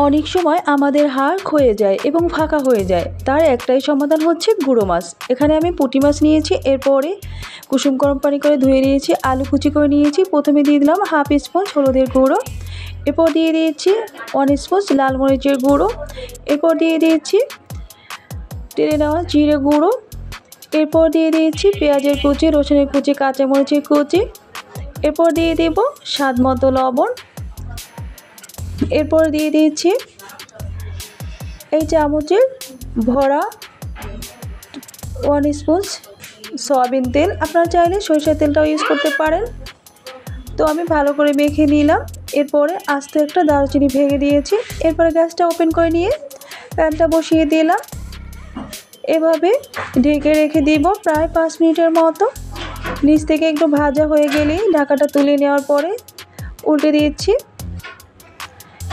অনেক সময় আমাদের হাড় ক্ষয়ে যায় এবং ফাঁকা হয়ে যায়, তার একটাই সমাধান হচ্ছে গুঁড়ো মাছ। এখানে আমি পুঁটি মাছ নিয়েছি, এরপরে কুসুম গরম পানি করে ধুয়ে নিয়েছি, আলু কুচি করে নিয়েছি। প্রথমে দিয়ে দিলাম 1/2 স্পুন হলুদের গুঁড়ো, এরপর দিয়ে দিয়েছি 1 স্পুন লাল মরিচের গুঁড়ো, এরপর দিয়ে দিয়েছি টেলে নেওয়া জিরে গুঁড়ো, এরপর দিয়ে দিয়েছি পেঁয়াজের কুচি, রসুনের কুচি, কাঁচামরিচের কুচি, এরপর দিয়ে দেব স্বাদ মতো লবণ, এরপর দিয়ে দিয়েছি এই চামচের ভরা 1 স্পুন সয়াবিন তেল। আপনারা চাইলে সরিষার তেলটাও ইউজ করতে পারেন। তো আমি ভালো করে মেখে নিলাম। এরপরে আস্তে একটা দারুচিনি ভেঙে দিয়েছি। এরপরে গ্যাসটা ওপেন করে নিয়ে প্যানটা বসিয়ে দিলাম। এভাবে ঢেকে রেখে দিব প্রায় 5 মিনিটের মতো। নিচ থেকে একটু ভাজা হয়ে গেলেই ঢাকাটা তুলে নেওয়ার পরে উল্টে দিচ্ছি।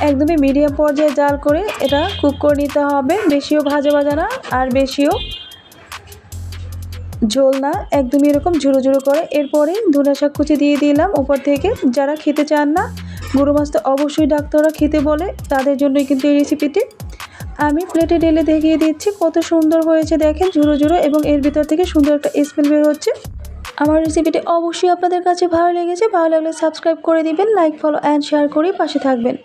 একদমই মিডিয়াম পর্যায়ে জাল করে এটা কুক করে নিতে হবে, বেশিও ভাজা না আর বেশিও ঝোল না, একদমই এরকম ঝুরো ঝুরো করে। এরপরে ধনে শাক কুচি দিয়ে দিলাম উপর থেকে। যারা খেতে চান না গুঁড়ো মাছটা, অবশ্যই ডাক্তাররা খেতে বলে, তাদের জন্যই কিন্তু এই রেসিপিটি। আমি প্লেটে ঢেলে দেখিয়ে দিচ্ছি কত সুন্দর হয়েছে, দেখেন ঝুরো ঝুরো, এবং এর ভিতর থেকে সুন্দর একটা স্মেল বের হচ্ছে। আমার রেসিপিটি অবশ্যই আপনাদের কাছে ভালো লেগেছে। ভালো লাগলে সাবস্ক্রাইব করে দিবেন, লাইক ফলো অ্যান্ড শেয়ার করে পাশে থাকবেন।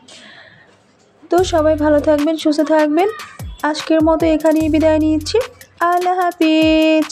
তো সবাই ভালো থাকবেন, সুস্থ থাকবেন। আজকের মতো এখানেই বিদায় নিচ্ছি। আল্লাহ হাফিজ।